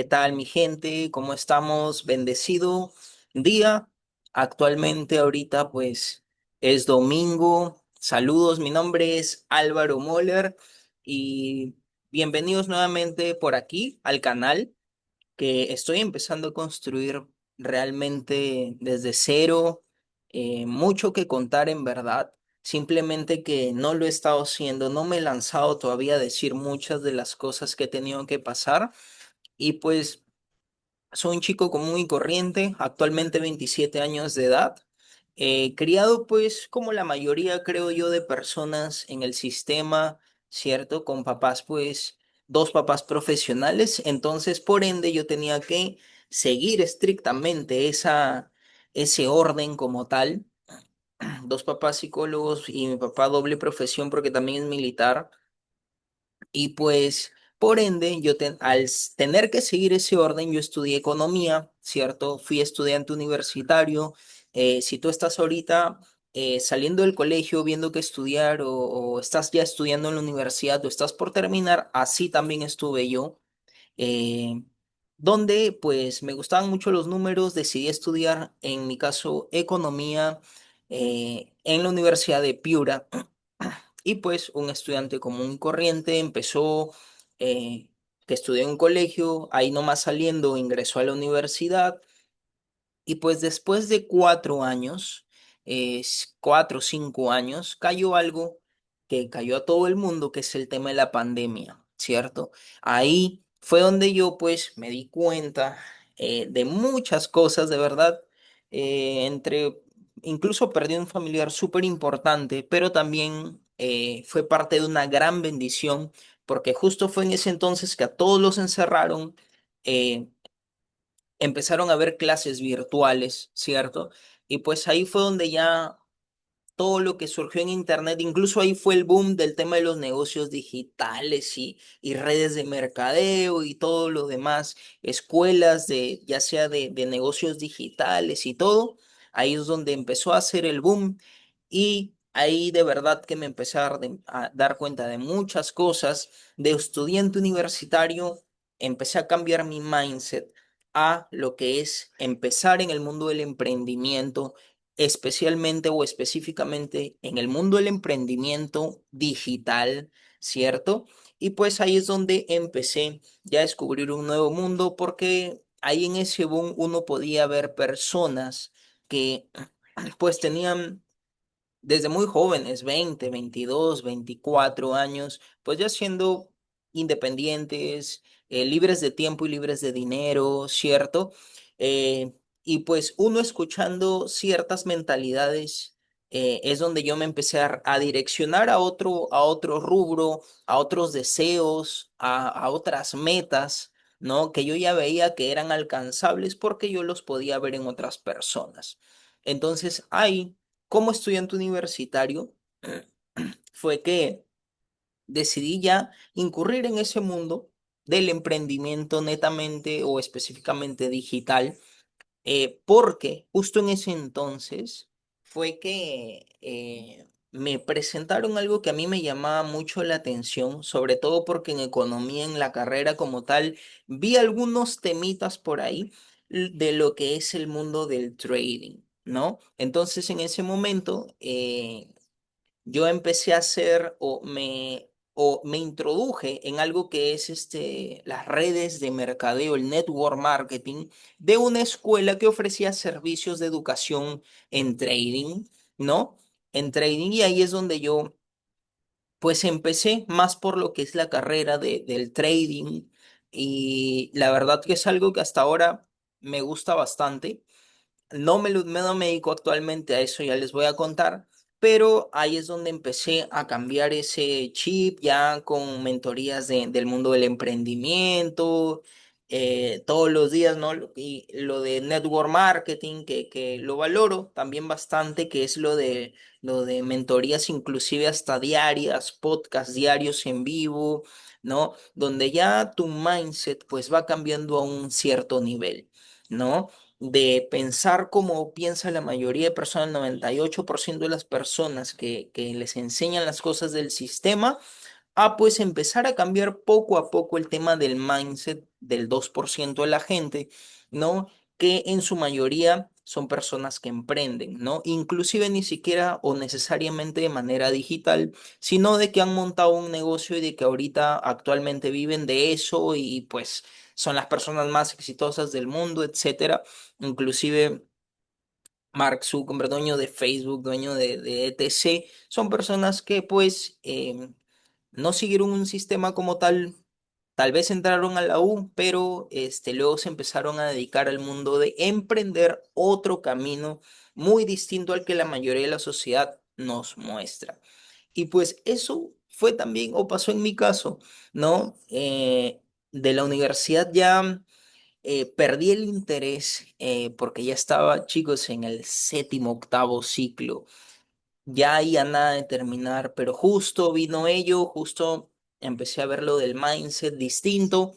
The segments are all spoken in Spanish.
¿Qué tal, mi gente? ¿Cómo estamos? Bendecido día. Actualmente, ahorita, pues, es domingo. Saludos, mi nombre es Álvaro Moller y bienvenidos nuevamente por aquí al canal que estoy empezando a construir realmente desde cero. Mucho que contar en verdad. Simplemente que no lo he estado haciendo, no me he lanzado todavía a decir muchas de las cosas que he tenido que pasar. Y pues soy un chico común y corriente, actualmente 27 años de edad, criado pues como la mayoría creo yo de personas en el sistema, ¿cierto? Con papás pues dos papás profesionales, entonces por ende yo tenía que seguir estrictamente ese orden como tal. Dos papás psicólogos y mi papá doble profesión porque también es militar. Y pues, por ende, tener que seguir ese orden, yo estudié economía, ¿cierto? Fui estudiante universitario. Si tú estás ahorita saliendo del colegio, viendo qué estudiar o estás ya estudiando en la universidad o estás por terminar, así también estuve yo. eh, Donde pues me gustaban mucho los números, decidí estudiar, en mi caso, economía en la Universidad de Piura. Y pues un estudiante común y corriente empezó, que estudió en un colegio, ahí nomás saliendo ingresó a la universidad y pues después de 4 años, 4 o 5 años, cayó algo que cayó a todo el mundo, que es el tema de la pandemia, ¿cierto? Ahí fue donde yo pues me di cuenta de muchas cosas, de verdad, incluso perdí un familiar súper importante, pero también fue parte de una gran bendición, porque justo fue en ese entonces que a todos los encerraron. eh, Empezaron a haber clases virtuales, ¿cierto? Y pues ahí fue donde ya todo lo que surgió en Internet, incluso ahí fue el boom del tema de los negocios digitales y redes de mercadeo y todo lo demás, escuelas de, ya sea de negocios digitales y todo, ahí es donde empezó a hacer el boom y ahí de verdad que me empecé a dar cuenta de muchas cosas. De estudiante universitario, empecé a cambiar mi mindset a lo que es empezar en el mundo del emprendimiento, especialmente o específicamente en el mundo del emprendimiento digital, ¿cierto? Y pues ahí es donde empecé ya a descubrir un nuevo mundo porque ahí en ese boom uno podía ver personas que pues tenían desde muy jóvenes, 20, 22, 24 años, pues ya siendo independientes, libres de tiempo y libres de dinero, ¿cierto? Eh, y pues uno escuchando ciertas mentalidades, es donde yo me empecé a direccionar a otro rubro, a otros deseos, a otras metas, ¿no? Que yo ya veía que eran alcanzables porque yo los podía ver en otras personas. Entonces, ahí como estudiante universitario, fue que decidí ya incurrir en ese mundo del emprendimiento netamente o específicamente digital, porque justo en ese entonces fue que me presentaron algo que a mí me llamaba mucho la atención, sobre todo porque en economía, en la carrera como tal, vi algunos temitas por ahí de lo que es el mundo del trading, ¿no? Entonces en ese momento yo empecé a hacer o me introduje en algo que es las redes de mercadeo, el network marketing, de una escuela que ofrecía servicios de educación en trading, ¿no? En trading, y ahí es donde yo, pues empecé más por lo que es la carrera del trading, y la verdad que es algo que hasta ahora me gusta bastante. No me dedico actualmente a eso, ya les voy a contar, pero ahí es donde empecé a cambiar ese chip ya con mentorías del mundo del emprendimiento, todos los días, ¿no? Y lo de network marketing, que lo valoro también bastante, que es lo de mentorías inclusive hasta diarias, podcasts diarios en vivo, ¿no? Donde ya tu mindset pues va cambiando a un cierto nivel, ¿no? De pensar como piensa la mayoría de personas, el 98% de las personas que les enseñan las cosas del sistema, a pues empezar a cambiar poco a poco el tema del mindset del 2% de la gente, ¿no? Que en su mayoría son personas que emprenden, ¿no? Inclusive ni siquiera o necesariamente de manera digital, sino de que han montado un negocio y de que ahorita actualmente viven de eso y pues son las personas más exitosas del mundo, etcétera. Inclusive Mark Zuckerberg, dueño de Facebook, dueño de ETC, son personas que pues no siguieron un sistema como tal vez entraron a la U, pero luego se empezaron a dedicar al mundo de emprender otro camino muy distinto al que la mayoría de la sociedad nos muestra. Y pues eso fue también, o pasó en mi caso, ¿no? De la universidad ya perdí el interés porque ya estaba, chicos, en el séptimo, octavo ciclo. Ya ahí a nada de terminar, pero justo vino ello, justo empecé a ver lo del mindset distinto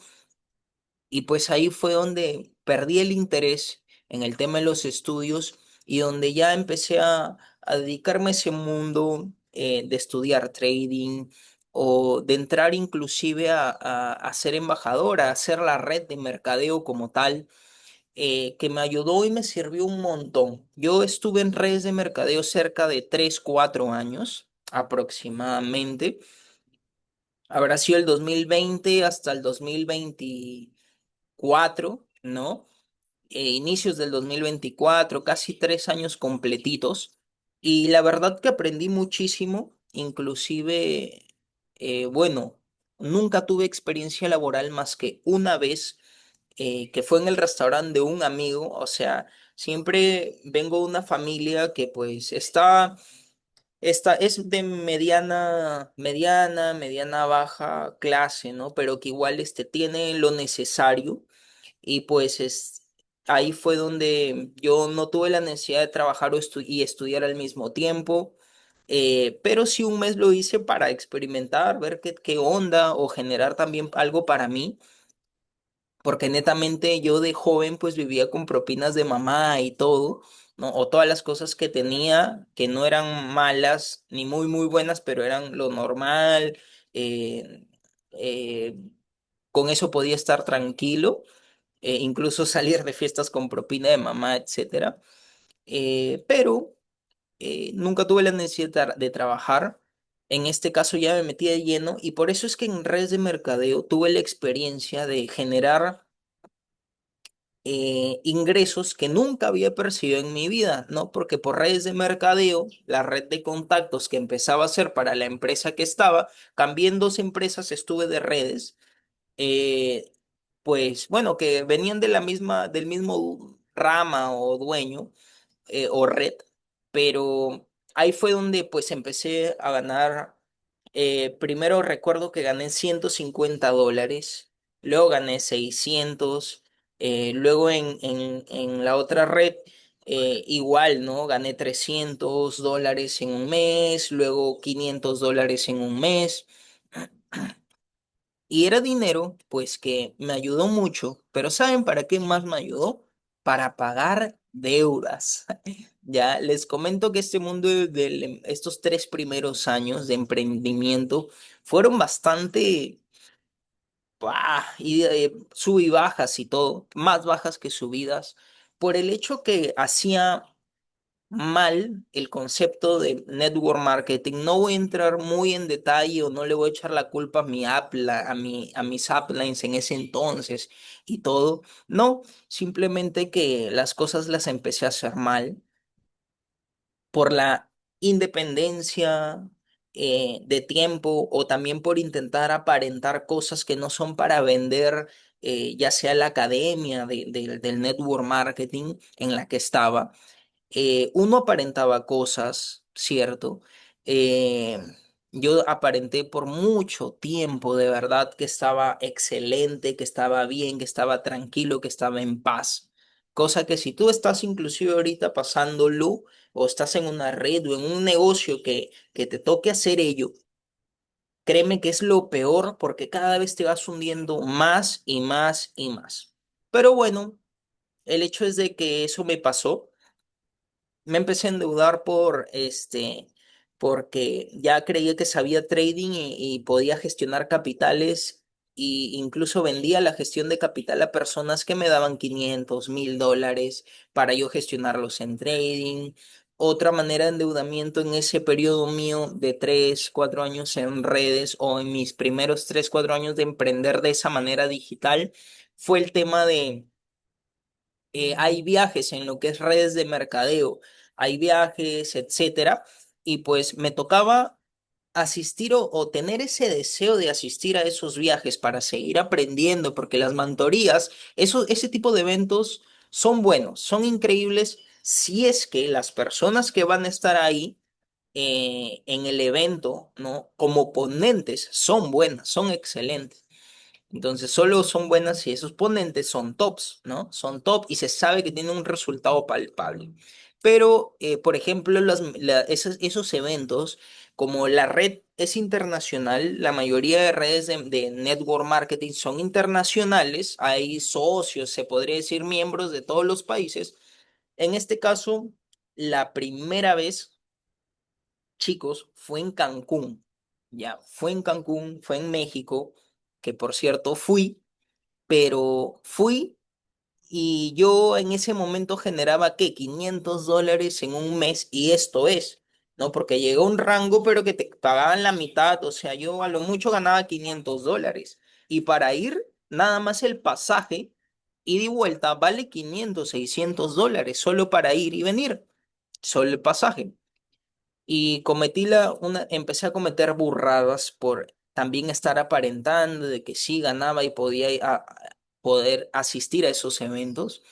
y pues ahí fue donde perdí el interés en el tema de los estudios y donde ya empecé a dedicarme a ese mundo de estudiar trading o de entrar inclusive a ser embajadora, a hacer la red de mercadeo como tal, que me ayudó y me sirvió un montón. Yo estuve en redes de mercadeo cerca de 3 4 años aproximadamente. Habrá sido el 2020 hasta el 2024, ¿no? Inicios del 2024, casi 3 años completitos. Y la verdad que aprendí muchísimo, inclusive, bueno, nunca tuve experiencia laboral más que una vez, que fue en el restaurante de un amigo. O sea, siempre vengo de una familia que pues esta es de mediana baja clase, ¿no? Pero que igual tiene lo necesario y pues ahí fue donde yo no tuve la necesidad de trabajar y estudiar al mismo tiempo, pero sí un mes lo hice para experimentar, ver qué onda o generar también algo para mí, porque netamente yo de joven pues vivía con propinas de mamá y todo, ¿no? O todas las cosas que tenía que no eran malas ni muy muy buenas, pero eran lo normal. eh, eh, con eso podía estar tranquilo, incluso salir de fiestas con propina de mamá, etcétera. Pero nunca tuve la necesidad de trabajar. En este caso ya me metí de lleno y por eso es que en redes de mercadeo tuve la experiencia de generar ingresos que nunca había percibido en mi vida, ¿no? Porque por redes de mercadeo, la red de contactos que empezaba a hacer para la empresa que estaba, cambié en dos empresas, estuve de redes, eh, pues bueno, que venían de del mismo rama o dueño, o red, pero ahí fue donde pues empecé a ganar. Primero recuerdo que gané $150, luego gané 600, luego en la otra red igual, ¿no? Gané $300 en un mes, luego $500 en un mes. Y era dinero, pues que me ayudó mucho, pero ¿saben para qué más me ayudó? Para pagar deudas. Ya les comento que este mundo estos 3 primeros años de emprendimiento fueron bastante, sub y bajas y todo, más bajas que subidas, por el hecho que hacía mal el concepto de network marketing. No voy a entrar muy en detalle o no le voy a echar la culpa a mi a mis uplines en ese entonces y todo. No, simplemente que las cosas las empecé a hacer mal por la independencia de tiempo o también por intentar aparentar cosas que no son para vender, ya sea la academia del network marketing en la que estaba. Uno aparentaba cosas, ¿cierto? Eh, yo aparenté por mucho tiempo de verdad que estaba excelente, que estaba bien, que estaba tranquilo, que estaba en paz. Cosa que si tú estás inclusive ahorita pasándolo o estás en una red o en un negocio que te toque hacer ello, créeme que es lo peor porque cada vez te vas hundiendo más y más y más. Pero bueno, el hecho es de que eso me pasó. Me empecé a endeudar porque ya creía que sabía trading y podía gestionar capitales y incluso vendía la gestión de capital a personas que me daban 500.000 dólares para yo gestionarlos en trading. Otra manera de endeudamiento en ese periodo mío de 3 4 años en redes o en mis primeros 3 4 años de emprender de esa manera digital fue el tema de hay viajes en lo que es redes de mercadeo, hay viajes, etcétera, y pues me tocaba asistir o tener ese deseo de asistir a esos viajes para seguir aprendiendo, porque las mentorías, ese tipo de eventos son buenos, son increíbles si es que las personas que van a estar ahí en el evento, ¿no? Como ponentes, son buenas, son excelentes. Entonces, solo son buenas si esos ponentes son tops, ¿no? Son top y se sabe que tienen un resultado palpable. Pero, por ejemplo, esos eventos, como la red es internacional, la mayoría de redes de network marketing son internacionales, hay socios, se podría decir miembros de todos los países. En este caso, la primera vez, chicos, fue en Cancún, ya, fue en Cancún, fue en México, que por cierto fui, pero fui y yo en ese momento generaba que $500 en un mes y esto es, ¿no? Porque llegó un rango pero que te pagaban la mitad, o sea, yo a lo mucho ganaba $500 y para ir nada más el pasaje ida y vuelta vale 500 $600 solo para ir y venir, solo el pasaje. Y empecé a cometer burradas por también estar aparentando de que sí ganaba y podía poder asistir a esos eventos.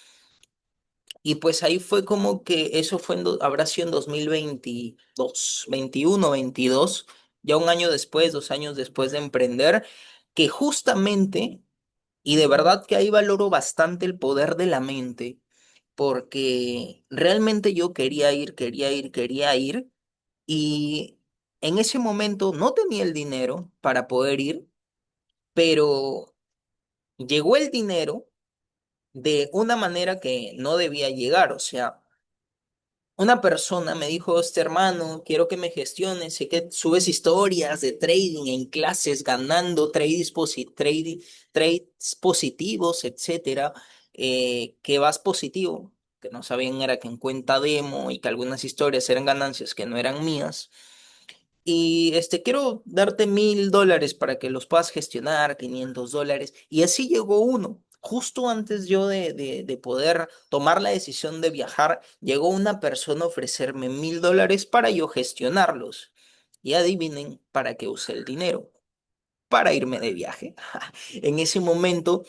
Y pues ahí fue como que eso habrá sido en 2022, 21, 22, ya un año después, 2 años después de emprender, que justamente, y de verdad que ahí valoro bastante el poder de la mente, porque realmente yo quería ir, quería ir, quería ir y en ese momento no tenía el dinero para poder ir, pero llegó el dinero de una manera que no debía llegar. O sea, una persona me dijo, este hermano, quiero que me gestiones, sé que subes historias de trading en clases, ganando trades positivos, etcétera, que vas positivo, que no sabían era que en cuenta demo y que algunas historias eran ganancias que no eran mías. Y quiero darte $1.000 para que los puedas gestionar, $500. Y así llegó uno. Justo antes yo de poder tomar la decisión de viajar, llegó una persona a ofrecerme $1.000 para yo gestionarlos. Y adivinen para qué usé el dinero para irme de viaje. En ese momento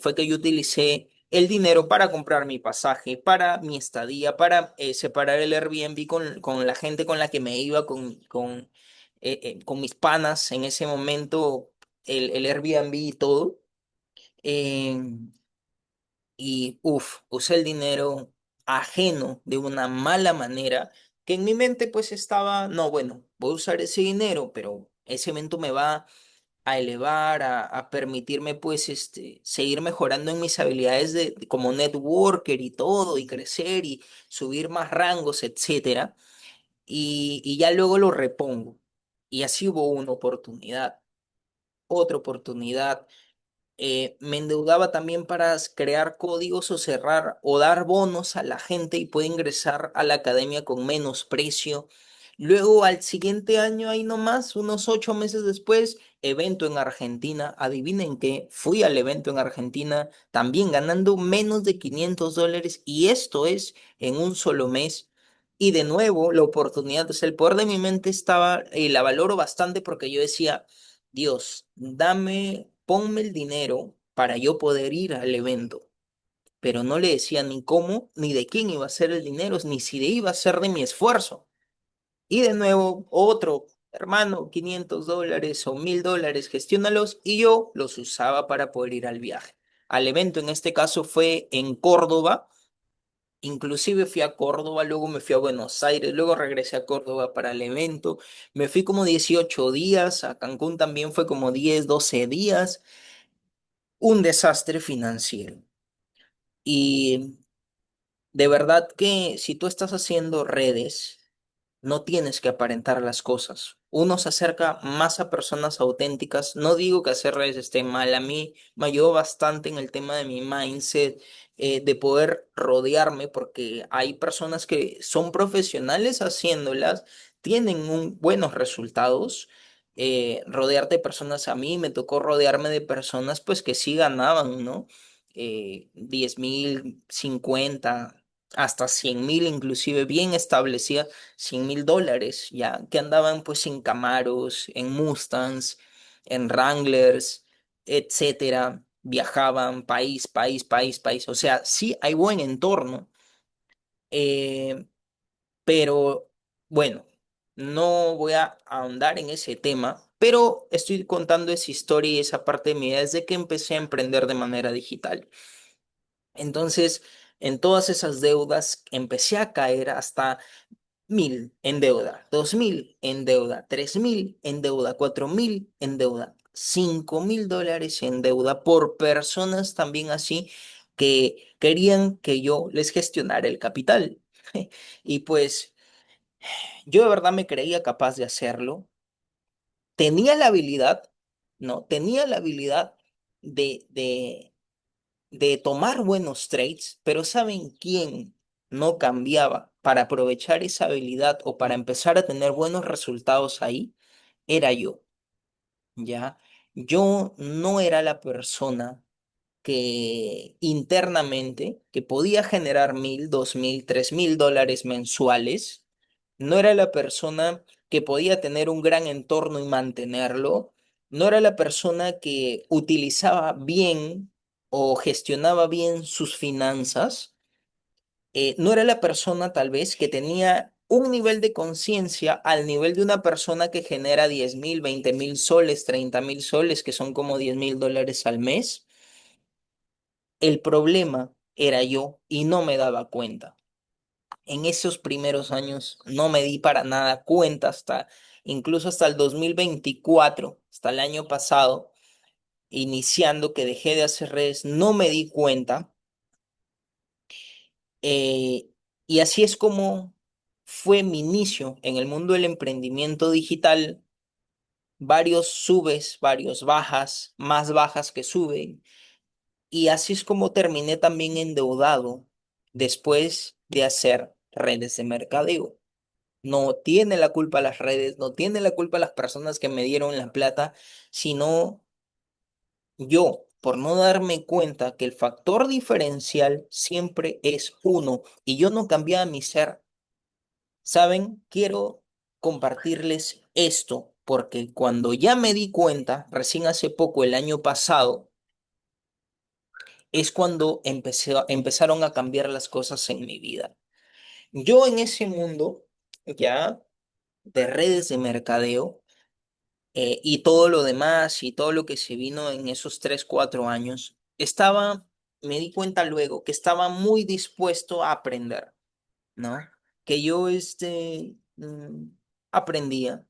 fue que yo utilicé el dinero para comprar mi pasaje, para mi estadía, para separar el Airbnb con la gente con la que me iba, con mis panas en ese momento, el Airbnb y todo. Eh, y usé el dinero ajeno de una mala manera que en mi mente pues estaba, no, bueno, voy a usar ese dinero, pero ese evento me va a elevar, a permitirme pues seguir mejorando en mis habilidades como networker y todo, y crecer y subir más rangos, etcétera. Y ya luego lo repongo. Y así hubo una oportunidad, otra oportunidad me endeudaba también para crear códigos o cerrar o dar bonos a la gente y puede ingresar a la academia con menos precio. Luego al siguiente año, ahí nomás, unos 8 meses después, evento en Argentina. Adivinen qué, fui al evento en Argentina también ganando menos de $500 y esto es en un solo mes. Y de nuevo, la oportunidad, o sea, el poder de mi mente estaba, y la valoro bastante porque yo decía, Dios, ponme el dinero para yo poder ir al evento. Pero no le decía ni cómo, ni de quién iba a ser el dinero, ni si iba a ser de mi esfuerzo. Y de nuevo, otro, hermano, $500 o $1.000, gestiónalos, y yo los usaba para poder ir al viaje. Al evento, en este caso, fue en Córdoba. Inclusive fui a Córdoba, luego me fui a Buenos Aires, luego regresé a Córdoba para el evento. Me fui como 18 días, a Cancún también fue como 10 12 días. Un desastre financiero. Y de verdad que si tú estás haciendo redes, no tienes que aparentar las cosas. Uno se acerca más a personas auténticas. No digo que hacer redes esté mal. A mí me ayudó bastante en el tema de mi mindset, de poder rodearme, porque hay personas que son profesionales haciéndolas, tienen buenos resultados. Rodearte de personas, a mí me tocó rodearme de personas pues que sí ganaban, ¿no? 10.000, 50, hasta 100.000 inclusive, bien establecidas, $100.000, ya, que andaban pues en Camaros, en Mustangs, en Wranglers, etcétera, viajaban país, país, país, país, o sea, sí hay buen entorno, eh, pero bueno, no voy a ahondar en ese tema, pero estoy contando esa historia y esa parte de mi vida desde que empecé a emprender de manera digital. Entonces, en todas esas deudas empecé a caer hasta 1.000 en deuda, 2.000 en deuda, 3.000 en deuda, 4.000 en deuda, $5.000 en deuda por personas también así que querían que yo les gestionara el capital. Y pues yo de verdad me creía capaz de hacerlo. Tenía la habilidad, ¿no? Tenía la habilidad de, de, de tomar buenos trades, pero ¿saben quién no cambiaba para aprovechar esa habilidad o para empezar a tener buenos resultados ahí? Era yo, ¿ya? Yo no era la persona que internamente, que podía generar 1.000, 2.000, $3.000 mensuales, no era la persona que podía tener un gran entorno y mantenerlo, no era la persona que utilizaba bien o gestionaba bien sus finanzas, no era la persona tal vez que tenía un nivel de conciencia al nivel de una persona que genera 10.000, 20.000 soles, 30.000 soles, que son como $10.000 al mes. El problema era yo y no me daba cuenta. En esos primeros años no me di para nada cuenta hasta, incluso hasta el 2024, hasta el año pasado, iniciando que dejé de hacer redes, no me di cuenta. eh, y así es como fue mi inicio en el mundo del emprendimiento digital. Varios subes, varios bajas, más bajas que suben. Y así es como terminé también endeudado después de hacer redes de mercadeo. No tiene la culpa las redes, no tiene la culpa las personas que me dieron la plata, sino yo, por no darme cuenta que el factor diferencial siempre es uno y yo no cambiaba mi ser. ¿Saben? Quiero compartirles esto porque cuando ya me di cuenta, recién hace poco, el año pasado, es cuando empezaron a cambiar las cosas en mi vida. Yo en ese mundo ya de redes de mercadeo, y todo lo demás y todo lo que se vino en esos 3, 4 años, me di cuenta luego que estaba muy dispuesto a aprender, ¿no? Que yo aprendía,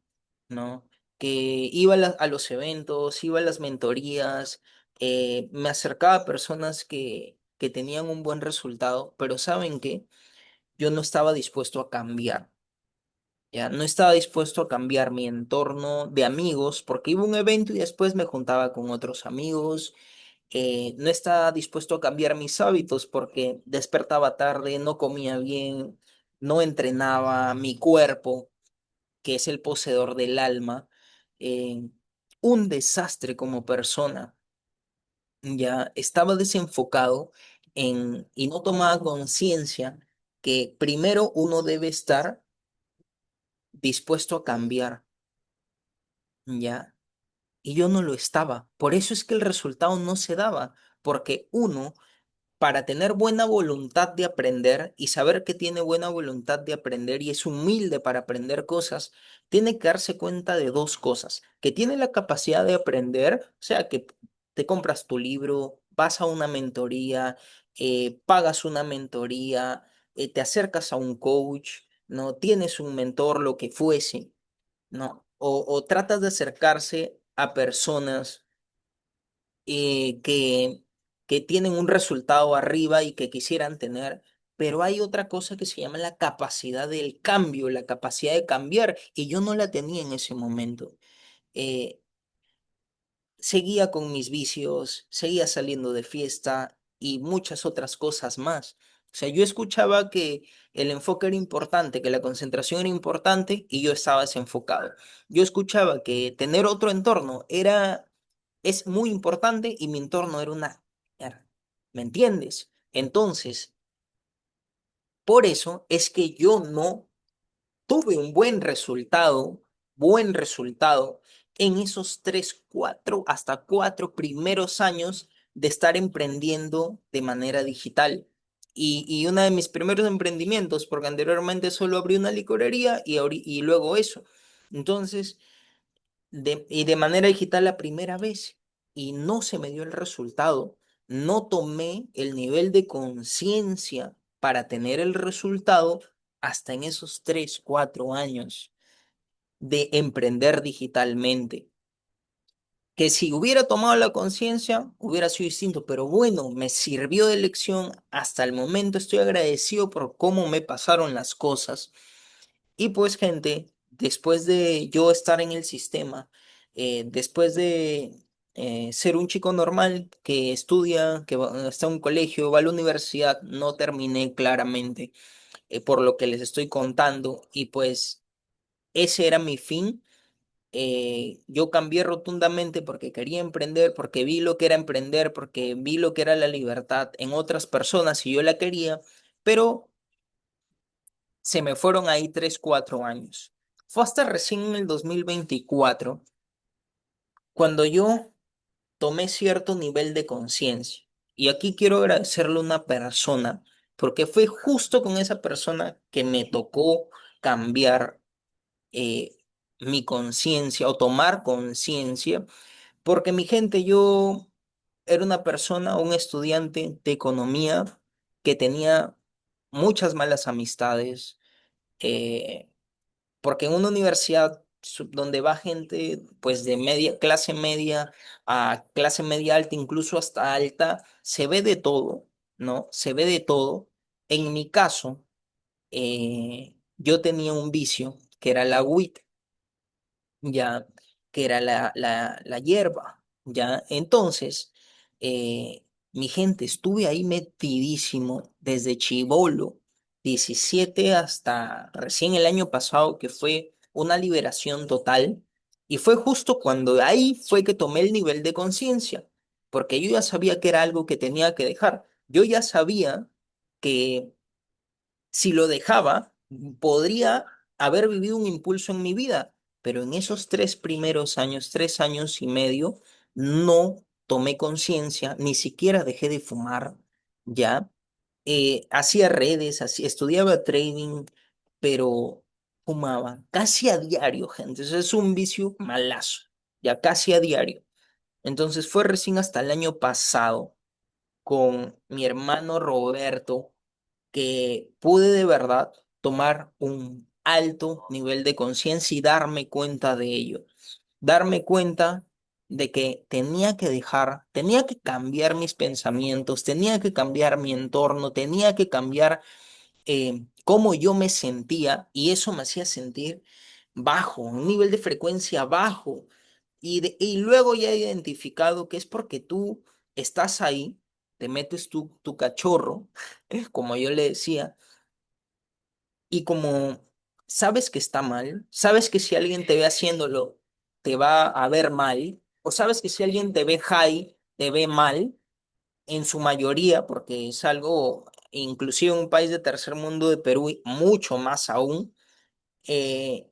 ¿no? Que iba a los eventos, iba a las mentorías, me acercaba a personas que tenían un buen resultado, pero ¿saben qué? Yo no estaba dispuesto a cambiar. Ya no estaba dispuesto a cambiar mi entorno de amigos porque iba a un evento y después me juntaba con otros amigos. No estaba dispuesto a cambiar mis hábitos porque despertaba tarde, no comía bien, no entrenaba mi cuerpo, que es el poseedor del alma. Un desastre como persona. Ya estaba desenfocado y no tomaba conciencia que primero uno debe estar dispuesto a cambiar. Ya. Y yo no lo estaba. Por eso es que el resultado no se daba, porque uno, para tener buena voluntad de aprender y saber que tiene buena voluntad de aprender y es humilde para aprender cosas, tiene que darse cuenta de dos cosas, que tiene la capacidad de aprender, o sea, que te compras tu libro, vas a una mentoría, pagas una mentoría, te acercas a un coach, no tienes un mentor, lo que fuese, ¿no? O tratas de acercarse a personas que tienen un resultado arriba y que quisieran tener. pero hay otra cosa que se llama la capacidad del cambio, la capacidad de cambiar, y yo no la tenía en ese momento. Eh, Seguía con mis vicios, seguía saliendo de fiesta y muchas otras cosas más. O sea, yo escuchaba que el enfoque era importante, que la concentración era importante y yo estaba desenfocado. Yo escuchaba que tener otro entorno es muy importante y mi entorno era una mierda. ¿Me entiendes? Entonces, por eso es que yo no tuve un buen resultado en esos 3, 4, hasta 4 primeros años de estar emprendiendo de manera digital. Y uno de mis primeros emprendimientos, porque anteriormente solo abrí una licorería y luego eso. Entonces, y de manera digital la primera vez, y no se me dio el resultado. No tomé el nivel de conciencia para tener el resultado hasta en esos 3, 4 años de emprender digitalmente. Que si hubiera tomado la conciencia, hubiera sido distinto, pero bueno, me sirvió de lección. Hasta el momento estoy agradecido por cómo me pasaron las cosas. Y pues, gente, después de yo estar en el sistema, después de ser un chico normal que estudia, está en un colegio, va a la universidad, no terminé claramente por lo que les estoy contando y pues ese era mi fin. Yo cambié rotundamente porque quería emprender, porque vi lo que era emprender, porque vi lo que era la libertad en otras personas y yo la quería, pero se me fueron ahí 3, 4 años. Fue hasta recién en el 2024 cuando yo tomé cierto nivel de conciencia. Y aquí quiero agradecerle a una persona, porque fue justo con esa persona que me tocó cambiar eh, mi conciencia o tomar conciencia, porque mi gente, yo era una persona, un estudiante de economía que tenía muchas malas amistades. eh, Porque en una universidad donde va gente pues de clase media a clase media alta, incluso hasta alta, se ve de todo, ¿no? Se ve de todo. En mi caso, yo tenía un vicio que era la weed, ya, que era la hierba, ya. Entonces, mi gente, estuve ahí metidísimo desde chibolo, 17 hasta recién el año pasado, que fue una liberación total, y fue justo cuando ahí fue que tomé el nivel de conciencia, porque yo ya sabía que era algo que tenía que dejar, yo ya sabía que si lo dejaba, podría haber vivido un impulso en mi vida, pero en esos 3 primeros años, 3 años y medio, no tomé conciencia, ni siquiera dejé de fumar, ¿ya? Hacía redes, estudiaba trading, pero fumaba casi a diario, gente. Eso es un vicio malazo, ya casi a diario. Entonces fue recién hasta el año pasado con mi hermano Roberto que pude de verdad tomar un alto nivel de conciencia y darme cuenta de ello. Darme cuenta de que tenía que cambiar mis pensamientos, tenía que cambiar mi entorno, tenía que cambiar cómo yo me sentía y eso me hacía sentir bajo, un nivel de frecuencia bajo. Y luego ya he identificado que es porque tú estás ahí, te metes tu cachorro, como yo le decía, y como sabes que está mal, sabes que si alguien te ve haciéndolo, te va a ver mal, o sabes que si alguien te ve high, te ve mal, en su mayoría, porque es algo, inclusive en un país de tercer mundo de Perú, y mucho más aún, eh,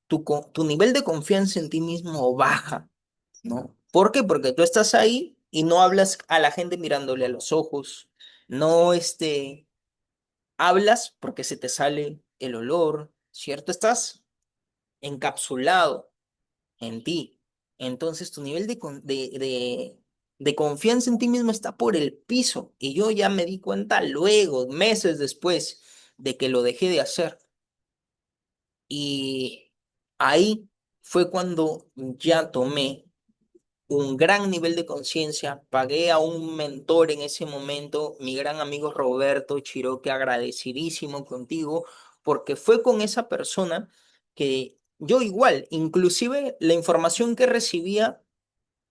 tu nivel de confianza en ti mismo baja, ¿no? ¿Por qué? Porque tú estás ahí y no hablas a la gente mirándole a los ojos, no hablas porque se te sale el olor, ¿cierto? Estás encapsulado en ti. Entonces tu nivel de confianza en ti mismo está por el piso. Y yo ya me di cuenta luego, meses después de que lo dejé de hacer. Y ahí fue cuando ya tomé un gran nivel de conciencia. Pagué a un mentor en ese momento, mi gran amigo Roberto Chiroque, agradecidísimo contigo, porque fue con esa persona que yo igual, inclusive la información que recibía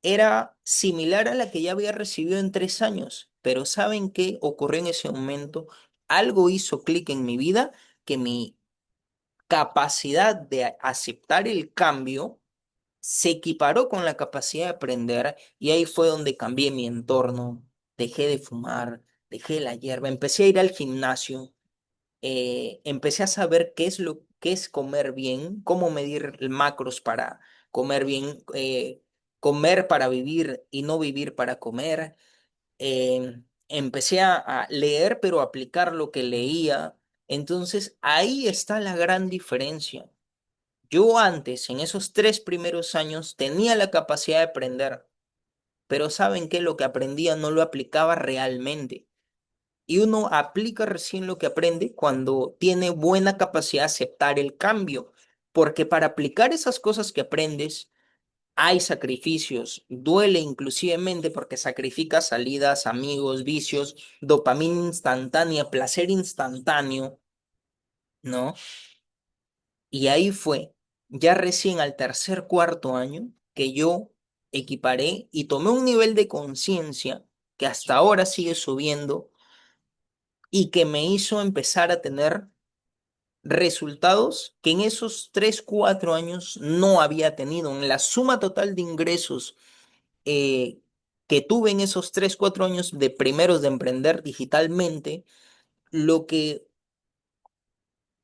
era similar a la que ya había recibido en 3 años, pero ¿saben qué ocurrió en ese momento? Algo hizo clic en mi vida que mi capacidad de aceptar el cambio se equiparó con la capacidad de aprender y ahí fue donde cambié mi entorno, dejé de fumar, dejé la hierba, empecé a ir al gimnasio, empecé a saber qué es qué es comer bien, cómo medir macros para comer bien, comer para vivir y no vivir para comer. Empecé a leer, pero aplicar lo que leía. Entonces, ahí está la gran diferencia. Yo antes, en esos 3 primeros años, tenía la capacidad de aprender, pero ¿saben qué? Lo que aprendía no lo aplicaba realmente. Y uno aplica recién lo que aprende cuando tiene buena capacidad de aceptar el cambio, porque para aplicar esas cosas que aprendes, hay sacrificios, duele inclusivemente porque sacrificas salidas, amigos, vicios, dopamina instantánea, placer instantáneo, ¿no? Y ahí fue, ya recién al tercer, cuarto año, que yo equiparé y tomé un nivel de conciencia que hasta ahora sigue subiendo y que me hizo empezar a tener resultados que en esos 3, 4 años no había tenido. En la suma total de ingresos que tuve en esos 3, 4 años de primeros de emprender digitalmente, lo que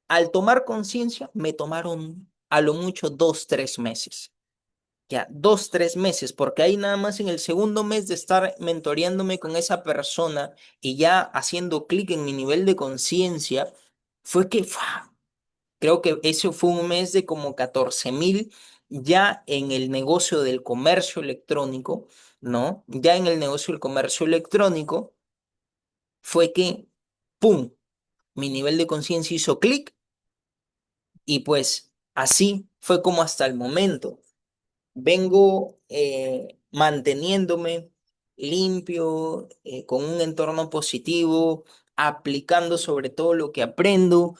al tomar conciencia me tomaron a lo mucho 2, 3 meses. Ya, 2, 3 meses, porque ahí nada más en el segundo mes de estar mentoreándome con esa persona y ya haciendo clic en mi nivel de conciencia, fue que creo que ese fue un mes de como 14.000 ya en el negocio del comercio electrónico, ¿no? Ya en el negocio del comercio electrónico fue que, ¡pum!, mi nivel de conciencia hizo clic y pues así fue como hasta el momento. Vengo manteniéndome limpio, con un entorno positivo, aplicando sobre todo lo que aprendo.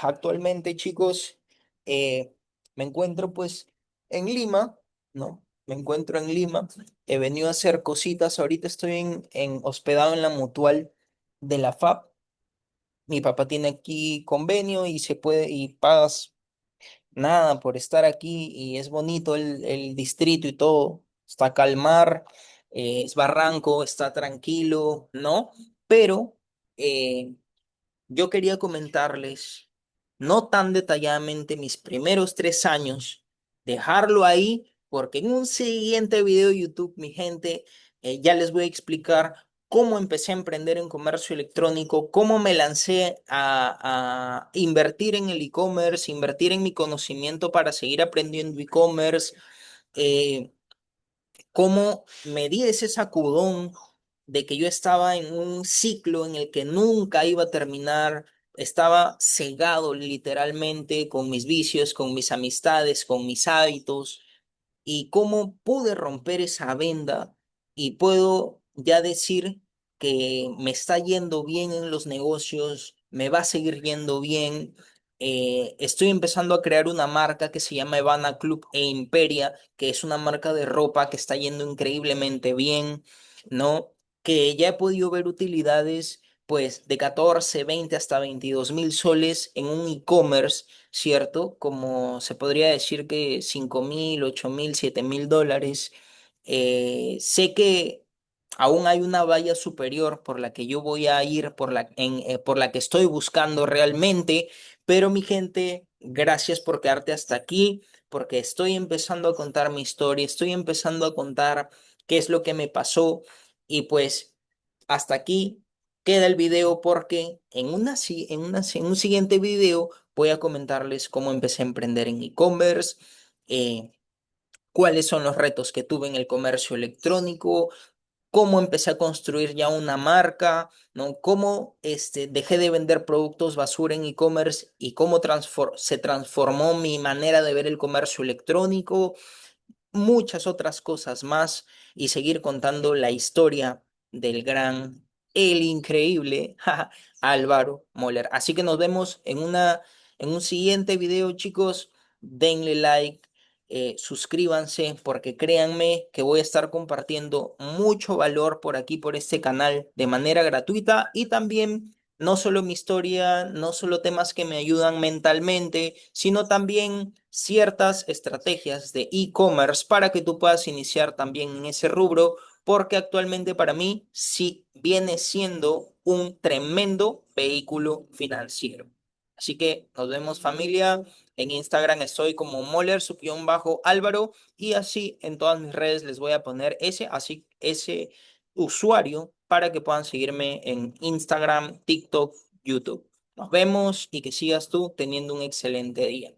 Actualmente, chicos, me encuentro pues en Lima, ¿no? Me encuentro en Lima. He venido a hacer cositas. Ahorita estoy hospedado en la Mutual de la FAP. Mi papá tiene aquí convenio y se puede, y pagas nada por estar aquí y es bonito el distrito y todo. Está acá al mar, es barranco, está tranquilo, ¿no? Pero eh, yo quería comentarles, no tan detalladamente, mis primeros 3 años, dejarlo ahí, porque en un siguiente video de YouTube, mi gente, ya les voy a explicar cómo empecé a emprender en comercio electrónico, cómo me lancé a invertir en el e-commerce, invertir en mi conocimiento para seguir aprendiendo e-commerce, eh, cómo me di ese sacudón de que yo estaba en un ciclo en el que nunca iba a terminar, estaba cegado literalmente con mis vicios, con mis amistades, con mis hábitos, y cómo pude romper esa venda y puedo ya decir que me está yendo bien en los negocios, me va a seguir yendo bien. Estoy empezando a crear una marca que se llama Evana Club e Imperia, que es una marca de ropa que está yendo increíblemente bien, ¿no? Que ya he podido ver utilidades pues de 14, 20 hasta 22.000 soles en un e-commerce, ¿cierto? Como se podría decir que 5.000, 8.000, 7.000 dólares. Sé que aún hay una valla superior por la que yo voy a ir, por la que estoy buscando realmente, pero mi gente, gracias por quedarte hasta aquí, porque estoy empezando a contar mi historia, estoy empezando a contar qué es lo que me pasó y pues hasta aquí queda el video porque en un siguiente video voy a comentarles cómo empecé a emprender en e-commerce, eh, cuáles son los retos que tuve en el comercio electrónico, cómo empecé a construir ya una marca, ¿no? Cómo dejé de vender productos basura en e-commerce y cómo se transformó mi manera de ver el comercio electrónico. muchas otras cosas más y seguir contando la historia del gran, el increíble Álvaro Moller. Así que nos vemos en un siguiente video, chicos. Denle like, suscríbanse, porque créanme que voy a estar compartiendo mucho valor por aquí, por este canal, de manera gratuita y también no solo mi historia, no solo temas que me ayudan mentalmente, sino también ciertas estrategias de e-commerce para que tú puedas iniciar también en ese rubro, porque actualmente para mí sí viene siendo un tremendo vehículo financiero. Así que nos vemos, familia. En Instagram estoy como Moller_Álvaro y así en todas mis redes les voy a poner ese usuario para que puedan seguirme en Instagram, TikTok, YouTube. Nos vemos y que sigas tú teniendo un excelente día.